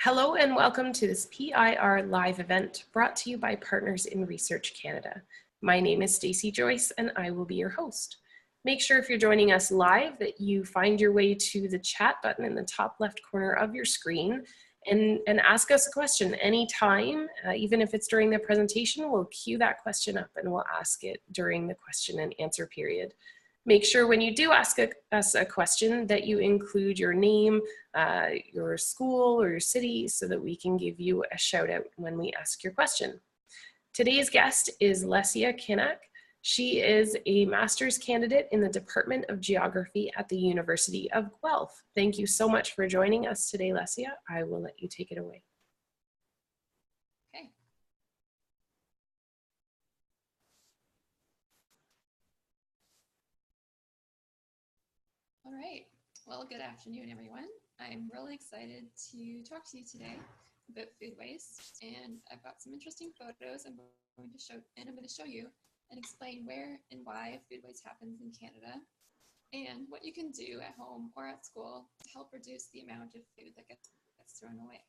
Hello and welcome to this PIR live event brought to you by Partners in Research Canada. My name is Stacey Joyce and I will be your host. Make sure if you're joining us live that you find your way to the chat button in the top left corner of your screen and ask us a question anytime, even if it's during the presentation. We'll queue that question up and we'll ask it during the question and answer period. Make sure when you do ask us a question that you include your name, your school or your city so that we can give you a shout out when we ask your question. Today's guest is Lesia Kinach. She is a master's candidate in the Department of Geography at the University of Guelph. Thank you so much for joining us today, Lesia. I will let you take it away. Okay. All right. Well, good afternoon, everyone. I'm really excited to talk to you today about food waste, and I've got some interesting photos I'm going to show you and explain where and why food waste happens in Canada and what you can do at home or at school to help reduce the amount of food that gets thrown away.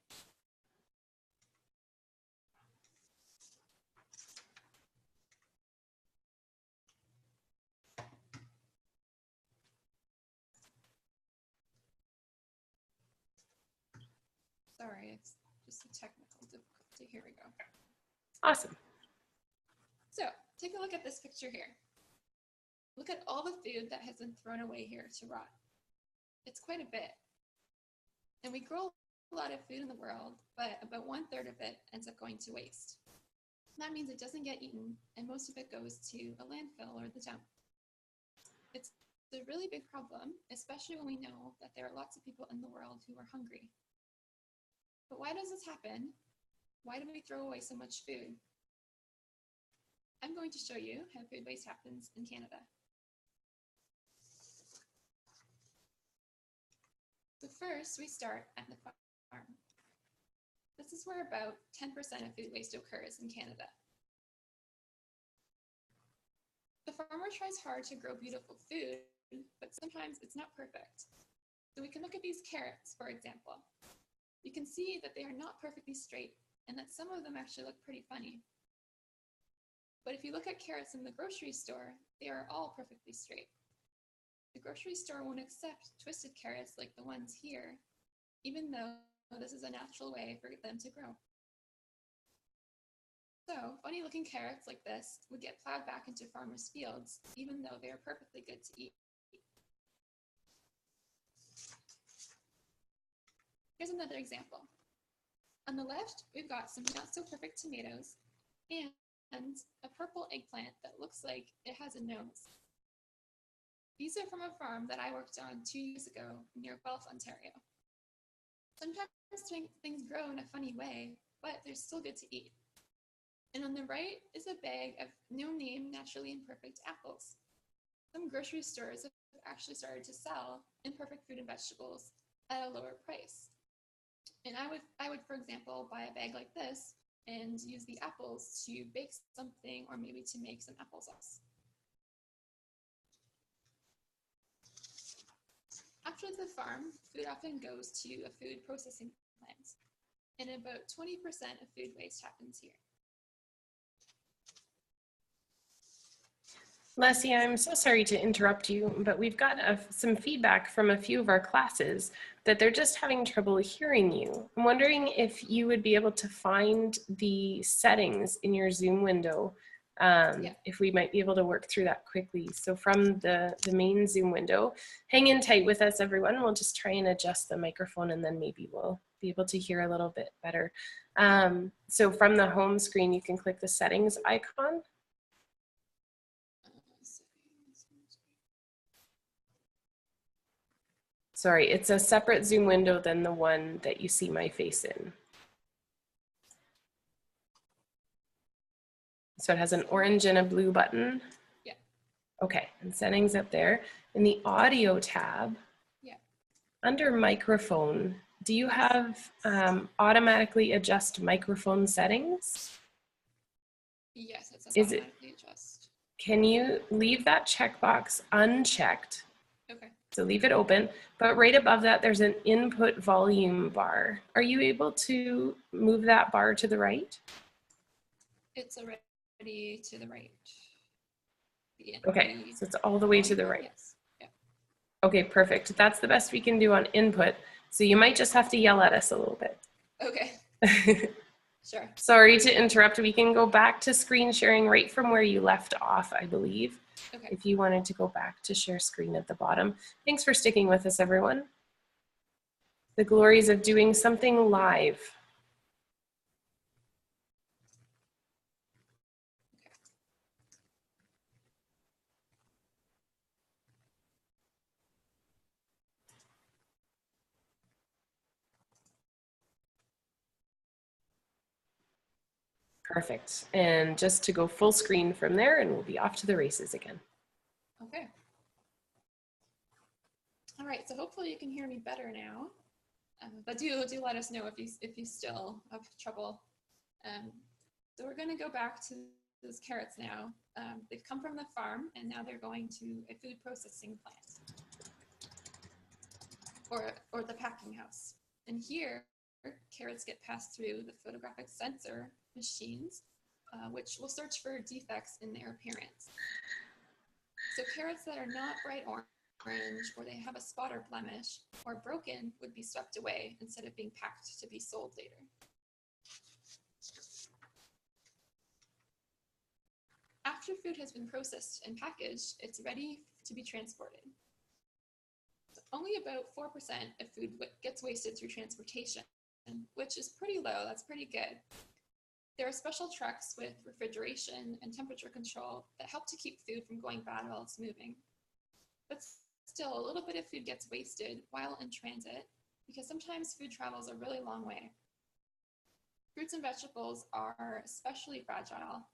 Sorry, it's just a technical difficulty. Here we go. Awesome. So take a look at this picture here. Look at all the food that has been thrown away here to rot. It's quite a bit. And we grow a lot of food in the world, but about 1/3 of it ends up going to waste. That means it doesn't get eaten, and most of it goes to a landfill or the dump. It's a really big problem, especially when we know that there are lots of people in the world who are hungry. But why does this happen? Why do we throw away so much food? I'm going to show you how food waste happens in Canada. So first, we start at the farm. This is where about 10% of food waste occurs in Canada. The farmer tries hard to grow beautiful food, but sometimes it's not perfect. So we can look at these carrots, for example. You can see that they are not perfectly straight and that some of them actually look pretty funny. But if you look at carrots in the grocery store, they are all perfectly straight. The grocery store won't accept twisted carrots like the ones here, even though this is a natural way for them to grow. So funny looking carrots like this would get plowed back into farmers' fields, even though they are perfectly good to eat. Here's another example. On the left, we've got some not so perfect tomatoes and a purple eggplant that looks like it has a nose. These are from a farm that I worked on 2 years ago near Guelph, Ontario. Sometimes things grow in a funny way, but they're still good to eat. And on the right is a bag of no-name naturally imperfect apples. Some grocery stores have actually started to sell imperfect fruit and vegetables at a lower price. And I would, for example, buy a bag like this and use the apples to bake something or maybe to make some applesauce. After the farm, food often goes to a food processing plant, and about 20% of food waste happens here. Lesia, I'm so sorry to interrupt you, but we've got some feedback from a few of our classes that they're just having trouble hearing you. I'm wondering if you would be able to find the settings in your Zoom window, if we might be able to work through that quickly. So from the main Zoom window, hang in tight with us, everyone. We'll just try and adjust the microphone and then maybe we'll be able to hear a little bit better. So from the home screen, you can click the settings icon. Sorry, it's a separate Zoom window than the one that you see my face in. So it has an orange and a blue button? Yeah. Okay, and settings up there. In the audio tab, yeah. Under microphone, do you have automatically adjust microphone settings? Yes, it says automatically adjust. Can you leave that checkbox unchecked? Okay. So leave it open, but right above that, there's an input volume bar. Are you able to move that bar to the right? It's already to the right. Okay, so it's all the way to the right. Yes. Yeah. Okay, perfect. That's the best we can do on input. So you might just have to yell at us a little bit. Okay. Sure. Sorry to interrupt. We can go back to screen sharing right from where you left off, I believe. Okay. If you wanted to go back to share screen at the bottom. Thanks for sticking with us, everyone. The glories of doing something live. Perfect. And just to go full screen from there, and we'll be off to the races again. Okay. All right, so hopefully you can hear me better now. But do let us know if you still have trouble. So we're going to go back to those carrots now. They've come from the farm, and now they're going to a food processing plant or the packing house. And here, carrots get passed through the photographic sensor machines, which will search for defects in their appearance. So carrots that are not bright orange, or they have a spot or blemish, or broken would be swept away instead of being packed to be sold later. After food has been processed and packaged, it's ready to be transported. Only about 4% of food gets wasted through transportation, which is pretty low. That's pretty good. There are special trucks with refrigeration and temperature control that help to keep food from going bad while it's moving. But still, a little bit of food gets wasted while in transit because sometimes food travels a really long way. Fruits and vegetables are especially fragile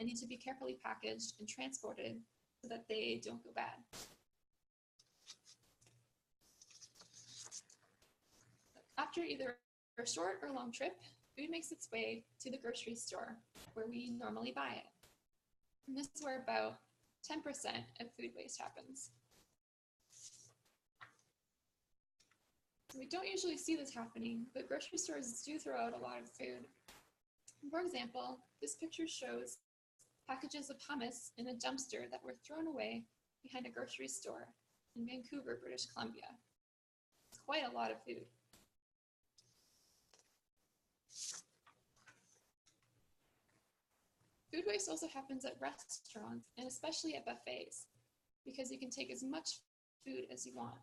and need to be carefully packaged and transported so that they don't go bad. After either a short or long trip, food makes its way to the grocery store where we normally buy it. And this is where about 10% of food waste happens. So we don't usually see this happening, but grocery stores do throw out a lot of food. For example, this picture shows packages of hummus in a dumpster that were thrown away behind a grocery store in Vancouver, British Columbia. It's quite a lot of food. Food waste also happens at restaurants and especially at buffets because you can take as much food as you want.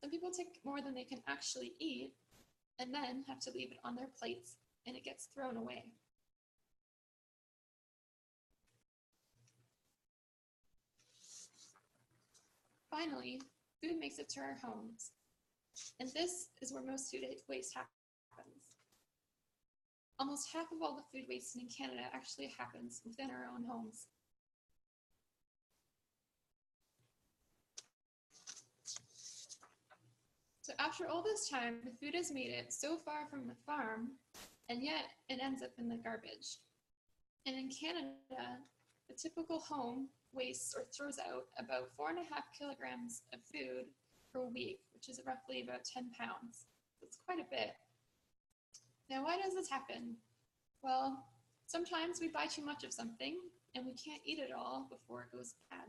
Some people take more than they can actually eat and then have to leave it on their plates and it gets thrown away. Finally, food makes it to our homes. And this is where most food waste happens. Almost half of all the food wasted in Canada actually happens within our own homes. So after all this time, the food has made it so far from the farm, and yet it ends up in the garbage. And in Canada, the typical home wastes or throws out about 4.5 kilograms of food per week, which is roughly about 10 pounds. That's quite a bit. Now, why does this happen? Well, sometimes we buy too much of something and we can't eat it all before it goes bad.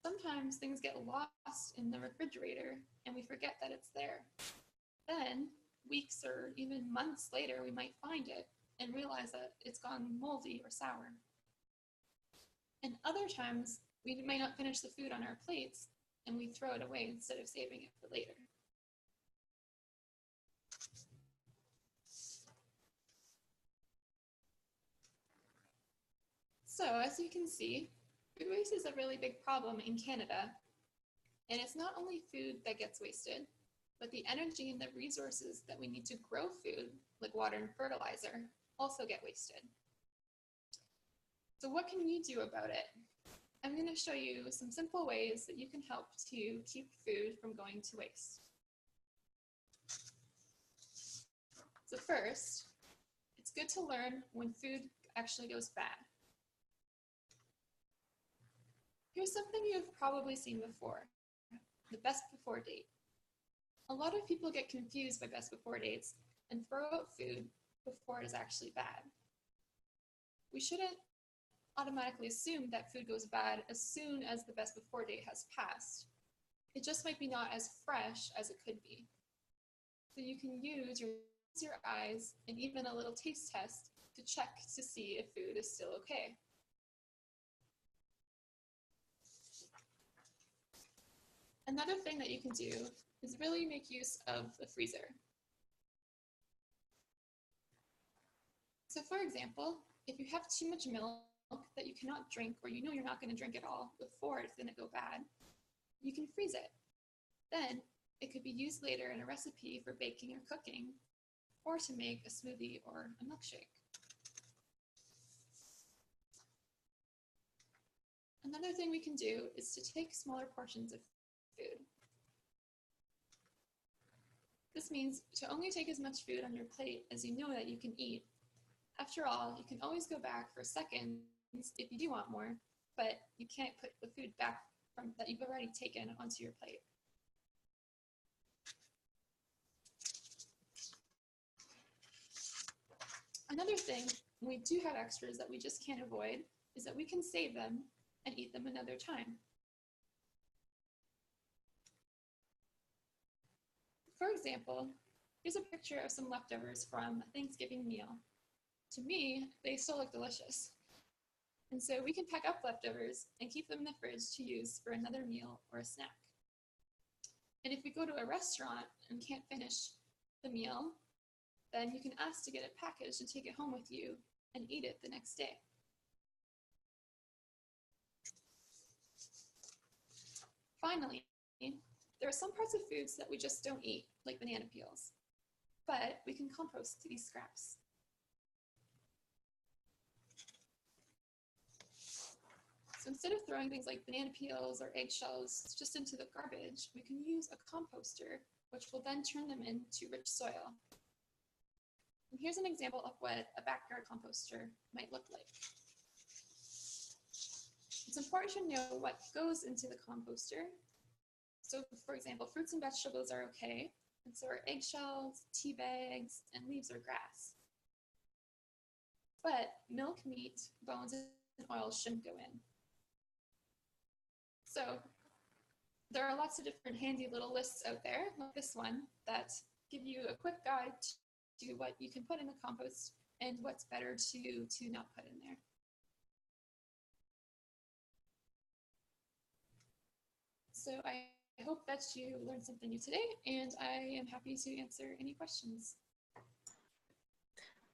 Sometimes things get lost in the refrigerator and we forget that it's there. Then, weeks or even months later, we might find it and realize that it's gone moldy or sour. And other times, we might not finish the food on our plates and we throw it away instead of saving it for later. So as you can see, food waste is a really big problem in Canada. And it's not only food that gets wasted, but the energy and the resources that we need to grow food, like water and fertilizer, also get wasted. So what can you do about it? I'm going to show you some simple ways that you can help to keep food from going to waste. So first, it's good to learn when food actually goes bad. Here's something you've probably seen before. the best before date. A lot of people get confused by best before dates and throw out food before it is actually bad. We shouldn't automatically assume that food goes bad as soon as the best before date has passed. It just might be not as fresh as it could be. So you can use your eyes and even a little taste test to check to see if food is still okay. Another thing that you can do is really make use of the freezer. So for example, if you have too much milk that you cannot drink, or you know you're not going to drink it all before it's going to go bad, you can freeze it. Then it could be used later in a recipe for baking or cooking, or to make a smoothie or a milkshake. Another thing we can do is to take smaller portions of food. This means to only take as much food on your plate as you know that you can eat. After all, you can always go back for seconds if you do want more, but you can't put the food back that you've already taken onto your plate. Another thing, when we do have extras that we just can't avoid, is that we can save them and eat them another time. For example, here's a picture of some leftovers from a Thanksgiving meal. To me, they still look delicious. And so we can pack up leftovers and keep them in the fridge to use for another meal or a snack. And if we go to a restaurant and can't finish the meal, then you can ask to get it packaged and take it home with you and eat it the next day. Finally, there are some parts of foods that we just don't eat, like banana peels, but we can compost these scraps. So instead of throwing things like banana peels or eggshells just into the garbage, we can use a composter, which will then turn them into rich soil. And here's an example of what a backyard composter might look like. It's important to know what goes into the composter. So for example, fruits and vegetables are okay, and so are eggshells, tea bags, and leaves or grass. But milk, meat, bones, and oil shouldn't go in. So there are lots of different handy little lists out there, like this one, that give you a quick guide to what you can put in the compost and what's better to not put in there. So I hope that you learned something new today, and I am happy to answer any questions.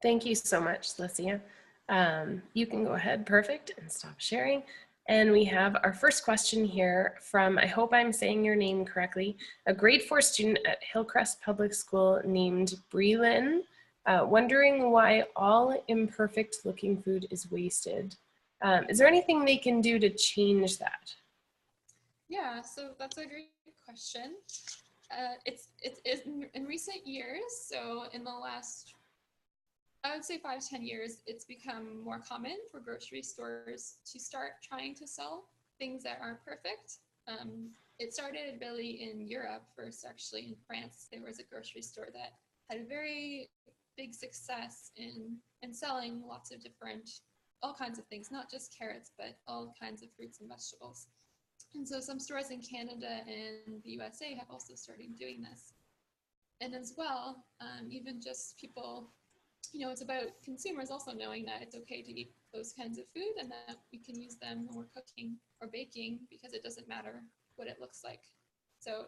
Thank you so much, Lesia. You can go ahead, perfect, and stop sharing. And we have our first question here from, I hope I'm saying your name correctly, a grade 4 student at Hillcrest Public School named Breelyn, wondering why all imperfect looking food is wasted. Is there anything they can do to change that? Yeah, so that's a great question. It's in recent years, so in the last, I would say 5 to 10 years, it's become more common for grocery stores to start trying to sell things that aren't perfect. It started really in Europe first, actually. In France, there was a grocery store that had a very big success in selling lots of different, all kinds of things, not just carrots, but all kinds of fruits and vegetables. And so some stores in Canada and the USA have also started doing this. And as well, even just people, you know, it's about consumers also knowing that it's okay to eat those kinds of food and that we can use them when we're cooking or baking because it doesn't matter what it looks like. So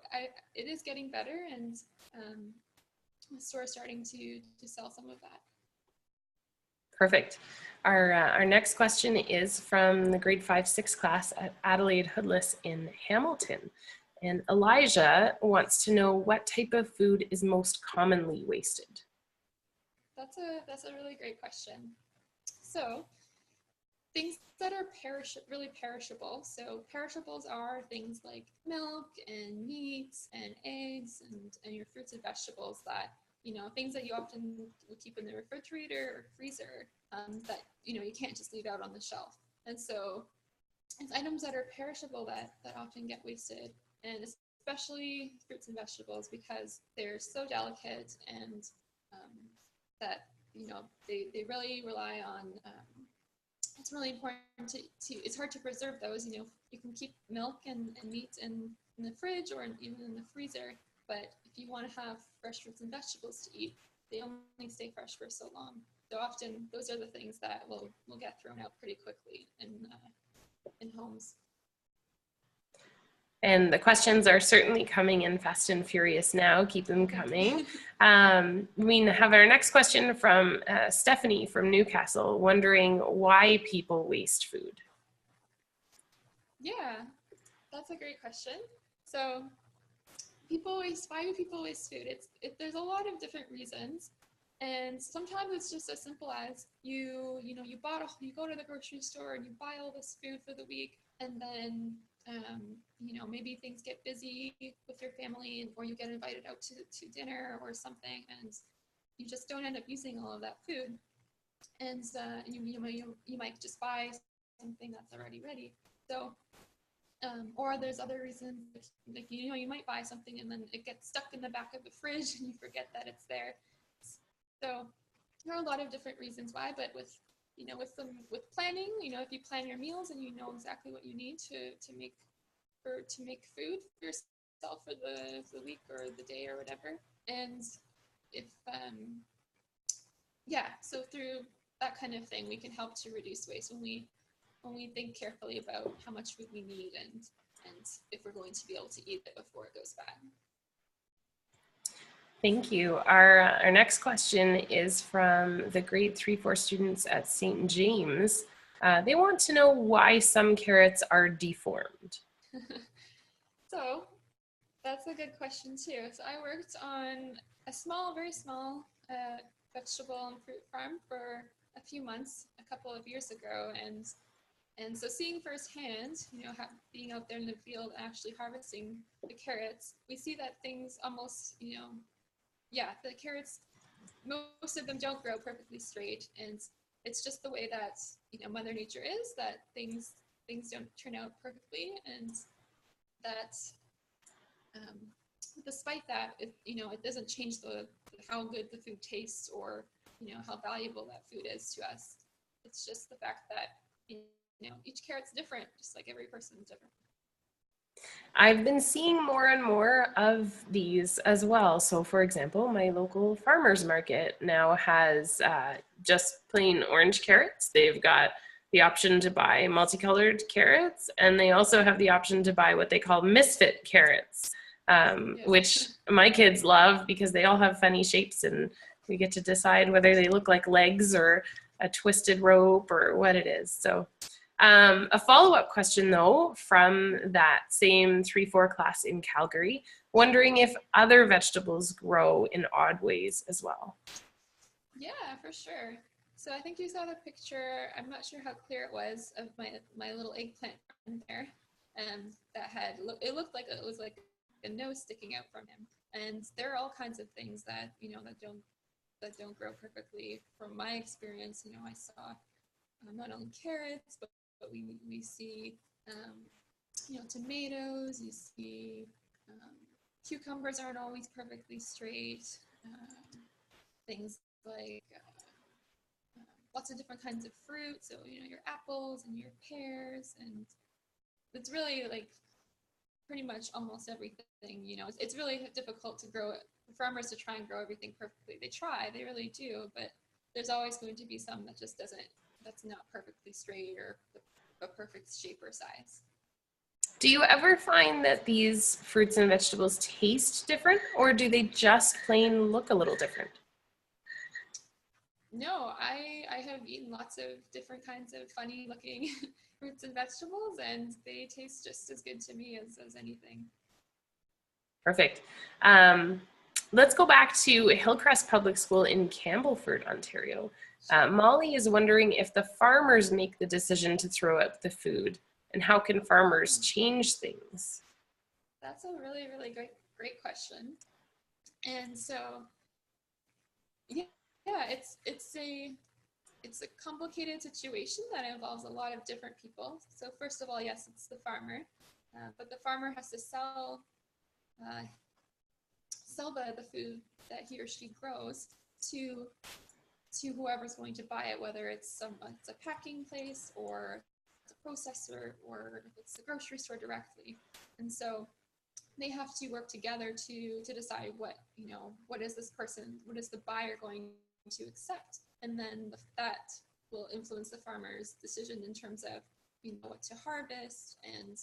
it is getting better, and the store is starting to sell some of that. Perfect. Our next question is from the grade 5-6 class at Adelaide Hoodless in Hamilton. And Elijah wants to know what type of food is most commonly wasted. That's a really great question. So things that are really perishable. So perishables are things like milk and meats and eggs and your fruits and vegetables that, you know, things that you often would keep in the refrigerator or freezer that, you know, you can't just leave out on the shelf. And so it's items that are perishable that often get wasted. And especially fruits and vegetables, because they're so delicate, and that, you know, they really rely on, it's really important to, it's hard to preserve those. You know, you can keep milk and meat in the fridge or even in the freezer, but if you want to have fresh fruits and vegetables to eat, they only stay fresh for so long. So often those are the things that will get thrown out pretty quickly in homes. And the questions are certainly coming in fast and furious now. Keep them coming. We have our next question from Stephanie from Newcastle, wondering why people waste food. Yeah, that's a great question. So why do people waste food? There's a lot of different reasons. And sometimes it's just as simple as you go to the grocery store and you buy all this food for the week, and then you know, maybe things get busy with your family, or you get invited out to dinner or something, and you just don't end up using all of that food. And you might just buy something that's already ready. So, or there's other reasons, like you know, you might buy something and then it gets stuck in the back of the fridge and you forget that it's there. So there are a lot of different reasons why, but with planning, you know, if you plan your meals and you know exactly what you need to make food for yourself for the week or the day or whatever, and if so through that kind of thing, we can help to reduce waste when we think carefully about how much food we need and if we're going to be able to eat it before it goes bad. Thank you. Our next question is from the grade 3-4 students at St. James. They want to know why some carrots are deformed. So that's a good question too. So I worked on a very small vegetable and fruit farm for a few months a couple of years ago, and so seeing firsthand, you know, being out there in the field actually harvesting the carrots, we see that things almost, you know, the carrots, most of them don't grow perfectly straight, and it's just the way that, you know, Mother Nature is, that things don't turn out perfectly, and that despite that, it doesn't change how good the food tastes or, you know, how valuable that food is to us. It's just the fact that, you know, each carrot's different, just like every person's different. I've been seeing more and more of these as well. So for example, my local farmer's market now has just plain orange carrots. They've got the option to buy multicolored carrots, and they also have the option to buy what they call misfit carrots, which my kids love because they all have funny shapes, and we get to decide whether they look like legs or a twisted rope or what it is. So a follow-up question though from that same 3-4 class in Calgary, wondering if other vegetables grow in odd ways as well. Yeah, for sure. So I think you saw the picture, I'm not sure how clear it was, of my little eggplant friend there, it looked like it was like a nose sticking out from him. And there are all kinds of things that, you know, that don't grow perfectly. From my experience, you know, I saw not only carrots, but we see, you know, tomatoes, you see cucumbers aren't always perfectly straight, things like lots of different kinds of fruit, so, you know, your apples and your pears, and it's really like pretty much almost everything, you know. It's really difficult to grow it, for farmers to try and grow everything perfectly. They try, they really do, but there's always going to be some that just that's not perfectly straight or a perfect shape or size. Do you ever find that these fruits and vegetables taste different, or do they just plain look a little different? No, I have eaten lots of different kinds of funny looking fruits and vegetables, and they taste just as good to me as anything. Perfect. Let's go back to Hillcrest Public School in Campbellford, Ontario. Molly is wondering if the farmers make the decision to throw out the food, and how can farmers change things? That's a really, really great question. And so, it's a complicated situation that involves a lot of different people. So first of all, yes, it's the farmer, but the farmer has to sell sell the food that he or she grows to whoever's going to buy it, whether it's a packing place or it's a processor or if it's the grocery store directly. And so they have to work together to decide what is the buyer going to accept, and then that will influence the farmer's decision in terms of what to harvest and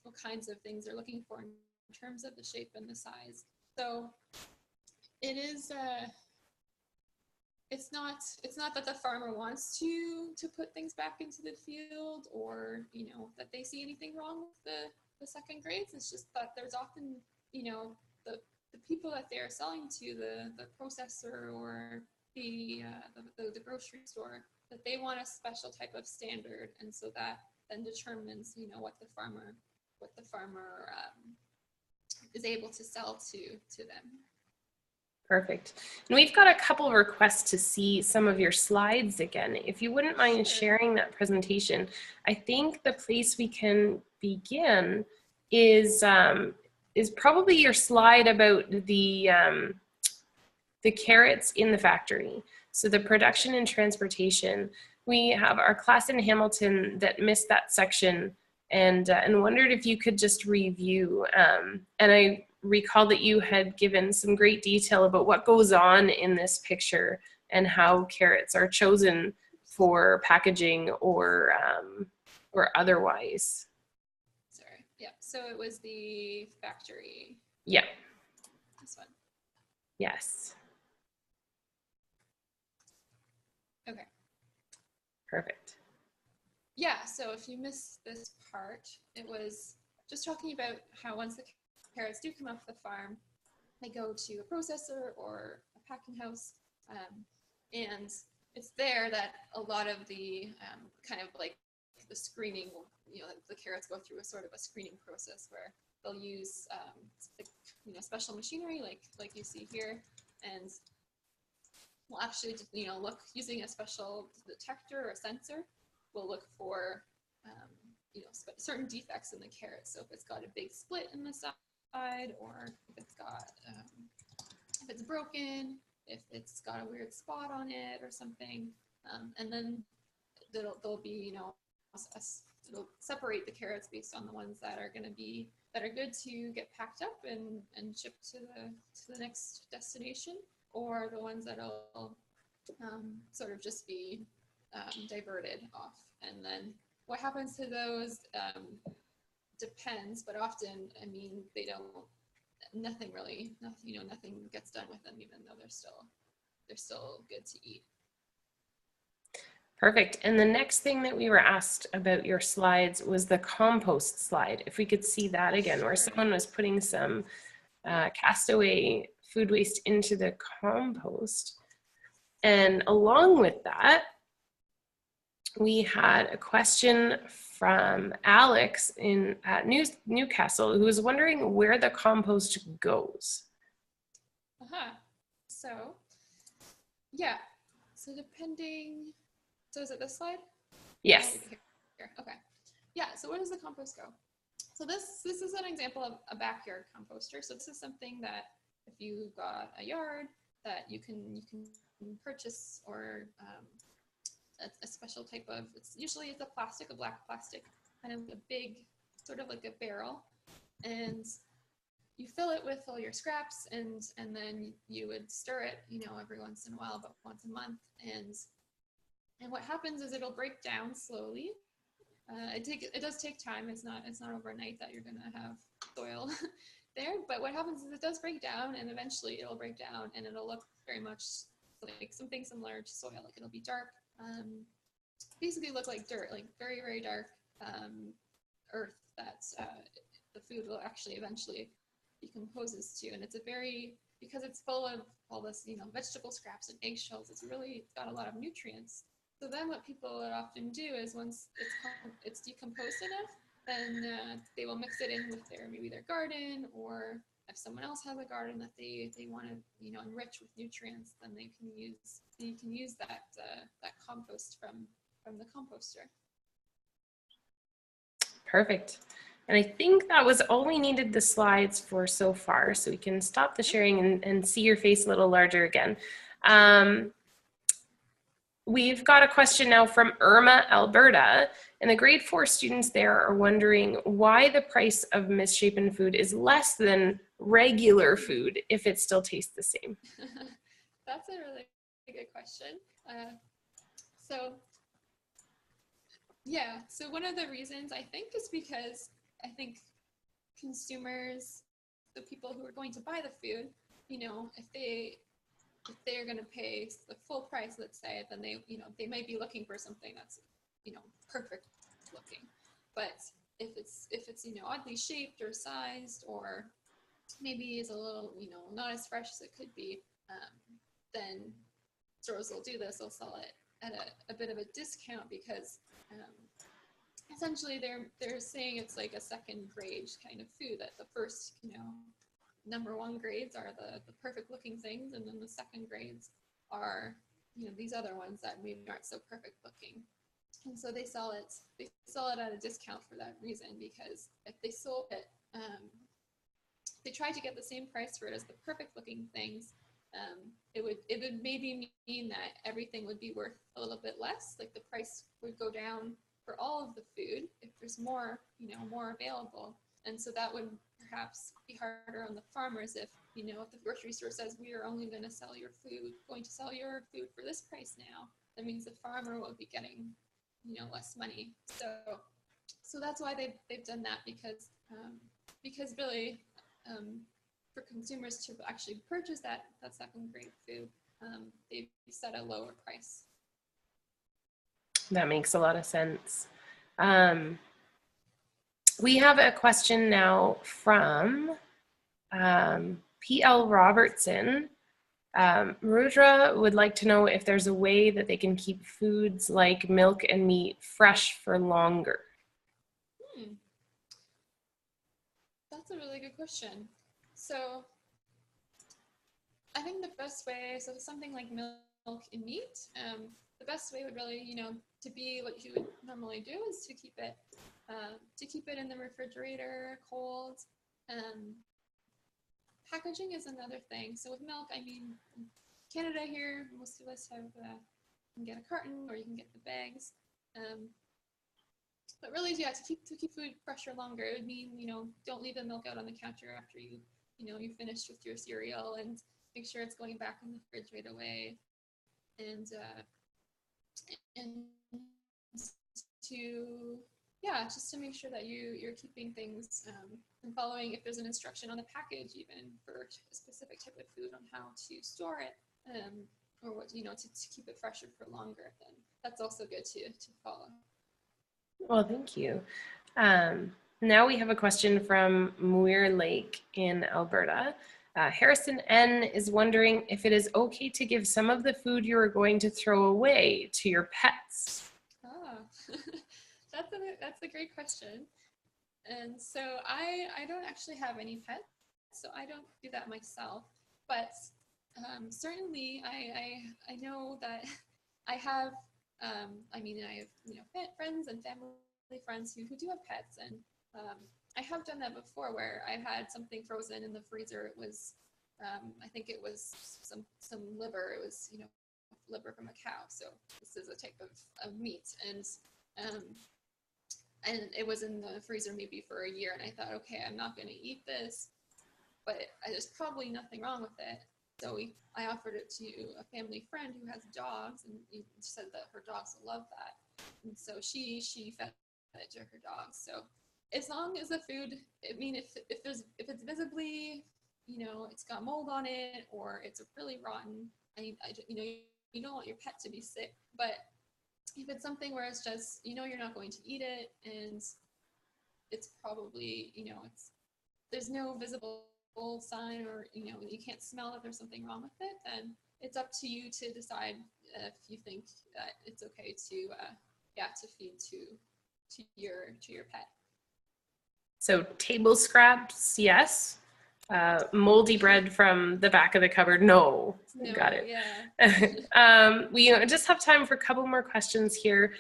what kinds of things they're looking for in terms of the shape and the size. So it is it's not that the farmer wants to put things back into the field, or that they see anything wrong with the second grades. It's just that there's often the people that they're selling to, the processor or the grocery store, that they want a special type of standard, and so that then determines what the farmer is able to sell to them. Perfect. And we've got a couple of requests to see some of your slides again. If you wouldn't mind sharing that presentation, I think the place we can begin is probably your slide about the carrots in the factory. So the production and transportation. We have our class in Hamilton that missed that section and wondered if you could just review. And I recall that you had given some great detail about what goes on in this picture and how carrots are chosen for packaging or otherwise. Sorry. Yeah. So it was the factory. Yeah. This one. Yes. Okay. Perfect. Yeah. So if you missed this part, it was just talking about how once the carrots do come off the farm, they go to a processor or a packing house, and it's there that a lot of the kind of like the screening, the carrots go through a sort of a screening process where they'll use special machinery like you see here, and we'll actually look using a special detector or sensor. We'll look for certain defects in the carrot. So if it's got a big split in the side, or if it's got if it's broken, if it's got a weird spot on it or something, and then there'll be it'll separate the carrots based on the ones that are good to get packed up and shipped to the next destination, or the ones that'll sort of just be diverted off. And then what happens to those depends, but often, nothing gets done with them, even though they're still good to eat. Perfect. And the next thing that we were asked about your slides was the compost slide. If we could see that again, where someone was putting some castaway food waste into the compost. And along with that, we had a question from Alex at Newcastle, who was wondering where the compost goes. So, yeah. So so is it this slide? Yes. Here. Okay. Yeah. So where does the compost go? So this is an example of a backyard composter. So this is something that if you've got a yard that you can purchase, or a special type of, usually it's a black plastic, kind of a big, sort of like a barrel, and you fill it with all your scraps, and then you would stir it, every once in a while, about once a month, and what happens is it'll break down slowly. It does take time. It's not overnight that you're gonna have soil there, but what happens is it does break down, and eventually it'll break down, and it'll look very much like something similar to soil. Like it'll be dark, basically look like dirt, like very, very dark earth that the food will actually eventually decomposes to. And because it's full of all this, vegetable scraps and eggshells, it's got a lot of nutrients. So then what people would often do is once it's decomposed enough, then they will mix it in with maybe their garden, or if someone else has a garden that they want to enrich with nutrients, then you can use that compost from the composter. Perfect. And I think that was all we needed the slides for so far. So we can stop the sharing and see your face a little larger again. We've got a question now from Irma, Alberta, and the grade 4 students there are wondering why the price of misshapen food is less than regular food if it still tastes the same. That's a really good question. So one of the reasons I think is because I think consumers, the people who are going to buy the food, if they're going to pay the full price, let's say, then they might be looking for something that's, perfect looking. But if it's oddly shaped or sized, or maybe is a little, not as fresh as it could be, then stores will do this. They'll sell it at a bit of a discount because essentially they're saying it's like a second grade kind of food, that the first, number 1 grades are the perfect looking things, and then the second grades are, these other ones that maybe aren't so perfect looking. And so they sell it at a discount for that reason, because if they sold it, they tried to get the same price for it as the perfect looking things, it would maybe mean that everything would be worth a little bit less, like the price would go down for all of the food if there's more, more available. And so that would perhaps be harder on the farmers if the grocery store says we are only going to sell your food for this price now. That means the farmer will be getting, less money. So that's why they've done that, because really, for consumers to actually purchase that second grade food, they've set a lower price. That makes a lot of sense. We have a question now from P.L. Robertson. Rudra would like to know if there's a way that they can keep foods like milk and meat fresh for longer. That's a really good question. So I think the best way, so something like milk and meat, the best way would really, to be what you would normally do is to keep it in the refrigerator cold. Packaging is another thing. So with milk, I mean, in Canada here, most of us have, you can get a carton or you can get the bags. But really, to keep food fresher longer, it would mean, don't leave the milk out on the counter after you finished with your cereal, and make sure it's going back in the fridge right away. And just to make sure that you're keeping things and following, if there's an instruction on the package even for a specific type of food on how to store it, or what, to keep it fresher for longer, then that's also good to follow. Well, thank you. Now we have a question from Muir Lake in Alberta. Harrison N. is wondering if it is okay to give some of the food you are going to throw away to your pets. That's a great question. And so I don't actually have any pets, so I don't do that myself. But certainly I know that I have friends and family friends who do have pets, and I have done that before, where I had something frozen in the freezer. It was I think it was some liver. It was liver from a cow. So this is a type of meat, and it was in the freezer maybe for a year, and I thought, okay, I'm not going to eat this, but there's probably nothing wrong with it. So I offered it to a family friend who has dogs, and she said that her dogs will love that. And so she fed it to her dogs. So as long as the food, I mean, if it's visibly, it's got mold on it, or it's really rotten, you don't want your pet to be sick. But if it's something where it's just, you're not going to eat it, and it's probably, there's no visible sign, or you can't smell that there's something wrong with it, then it's up to you to decide if you think that it's okay to feed to your pet. So table scraps, yes. Moldy bread from the back of the cupboard, no. Got it. Yeah. We just have time for a couple more questions here.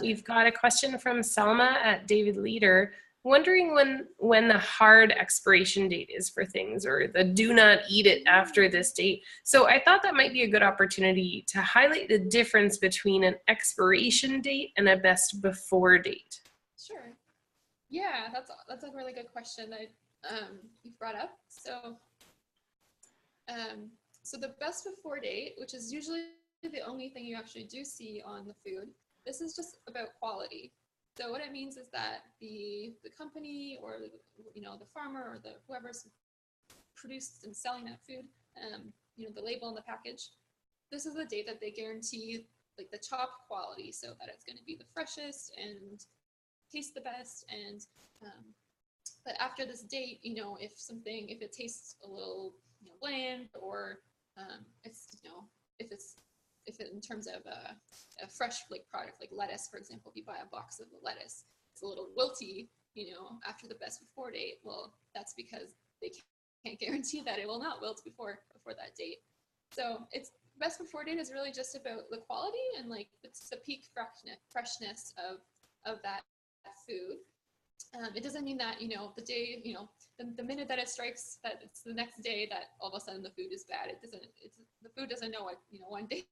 We've got a question from Selma at David Leader. wondering when the hard expiration date is for things, or the do not eat it after this date. So I thought that might be a good opportunity to highlight the difference between an expiration date and a best before date. Sure. Yeah, that's a really good question that you've brought up. So the best before date, which is usually the only thing you actually do see on the food, this is just about quality. So what it means is that the company, or the farmer, or the whoever's produced and selling that food, the label and the package, this is the date that they guarantee like the top quality, so that it's going to be the freshest and taste the best. And but after this date, if it tastes a little bland, or if it in terms of a fresh product like lettuce, for example, if you buy a box of lettuce, it's a little wilty, after the best before date. Well, that's because they can't guarantee that it will not wilt before that date. So it's best before date is really just about the quality, and it's the peak freshness of that food. It doesn't mean that the day, the minute that it strikes that it's the next day that all of a sudden the food is bad. The food doesn't know what one day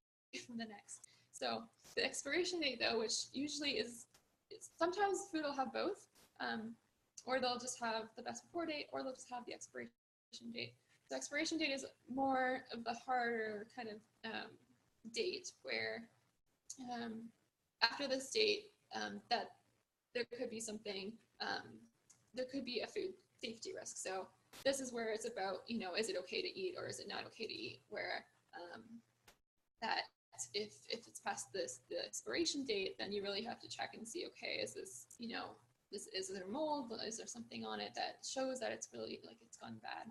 from the next. So the expiration date, though, which usually is sometimes food will have both, or they'll just have the best before date, or they'll just have the expiration date. The expiration date is more of the harder kind of date, where after this date, that there could be something, there could be a food safety risk. So this is where it's about, is it okay to eat or is it not okay to eat? Where that if it's past the expiration date, then you really have to check and see, okay, is this, is there mold? Is there something on it that shows that it's really it's gone bad?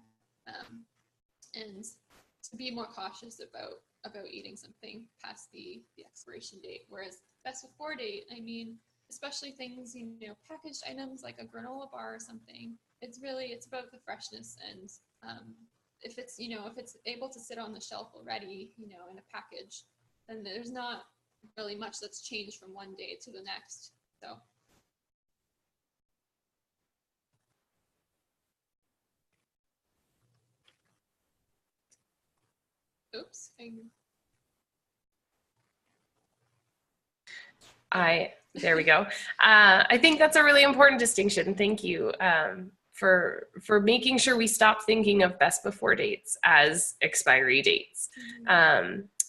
And to be more cautious about eating something past the expiration date. Whereas best before date, especially things, packaged items like a granola bar or something, it's about the freshness. And if it's able to sit on the shelf already, in a package, then there's not really much that's changed from one day to the next. So. Oops. There we go. I think that's a really important distinction. Thank you for making sure we stop thinking of best before dates as expiry dates.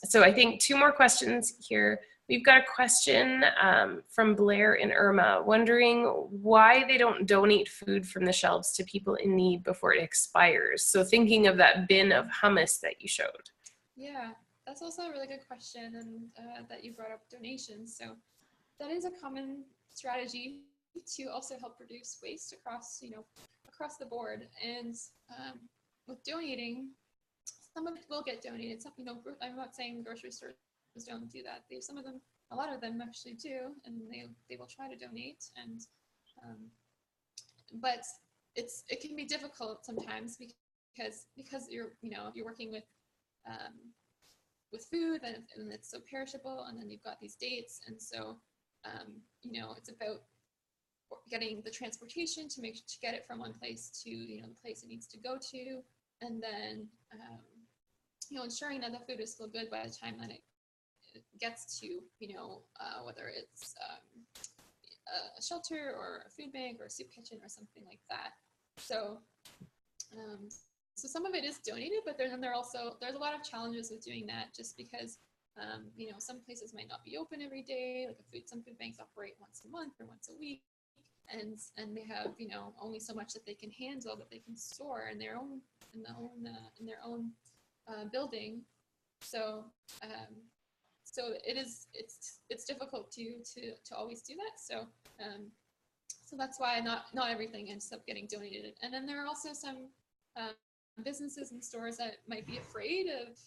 So I think two more questions here. We've got a question from Blair and Irma, wondering why they don't donate food from the shelves to people in need before it expires. So thinking of that bin of hummus that you showed. Yeah, that's also a really good question, and that you brought up donations. So that is a common strategy to also help reduce waste across the board. And with donating, some of it will get donated. Some, I'm not saying grocery stores don't do that. A lot of them actually do, and they will try to donate. And but it can be difficult sometimes because you're working with food, and it's so perishable, and then you've got these dates, and so it's about getting the transportation to get it from one place to the place it needs to go to, and then ensuring that the food is still good by the time that it gets to whether it's a shelter or a food bank or a soup kitchen or something like that. So some of it is donated, but there's a lot of challenges with doing that, just because some places might not be open every day. Some food banks operate once a month or once a week, and they have only so much that they can handle, that they can store in their own building. So it's difficult to always do that. So that's why not everything ends up getting donated. And then there are also some businesses and stores that might be afraid of,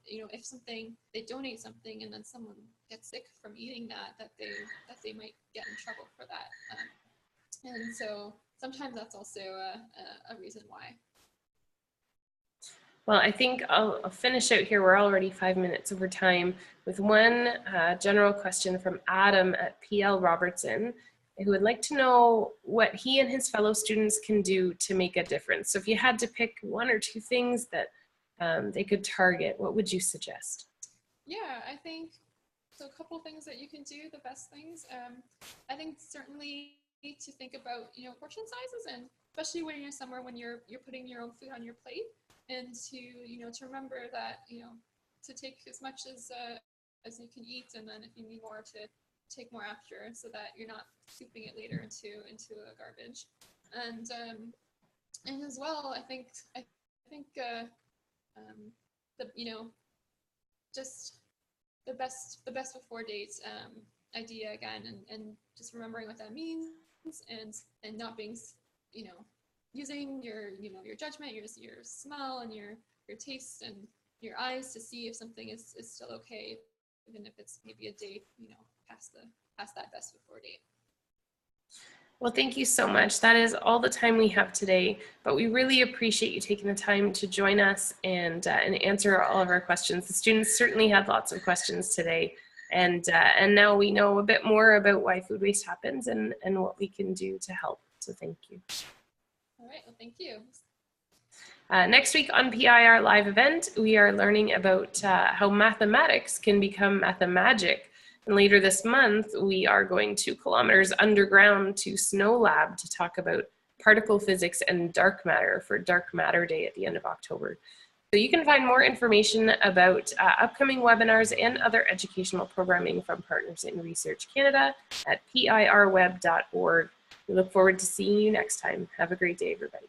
if they donate something and then someone gets sick from eating that they might get in trouble for that. And so sometimes that's also a reason why. Well, I think I'll finish out here. We're already 5 minutes over time with one general question from Adam at PL Robertson. who would like to know what he and his fellow students can do to make a difference. So if you had to pick one or two things that they could target, what would you suggest? Yeah, I think, so a couple things that you can do, the best things. I think certainly to think about, portion sizes, and especially when you're somewhere when you're putting your own food on your plate, and to remember that, to take as much as you can eat, and then if you need more, to take more after, so that you're not scooping it later into a garbage. And as well, I think just the best before date idea again, and just remembering what that means, and not being, using your judgment, your smell, and your taste and your eyes to see if something is still okay, even if it's maybe a day, past that best before date. Well, thank you so much. That is all the time we have today, but we really appreciate you taking the time to join us and answer all of our questions. The students certainly had lots of questions today, and now we know a bit more about why food waste happens and what we can do to help. So thank you. All right, well, thank you. Next week on PIR Live Event, we are learning about how mathematics can become mathemagic. And later this month, we are going 2 kilometers underground to Snow Lab to talk about particle physics and dark matter for Dark Matter Day at the end of October. So you can find more information about upcoming webinars and other educational programming from Partners in Research Canada at pirweb.org. We look forward to seeing you next time. Have a great day, everybody.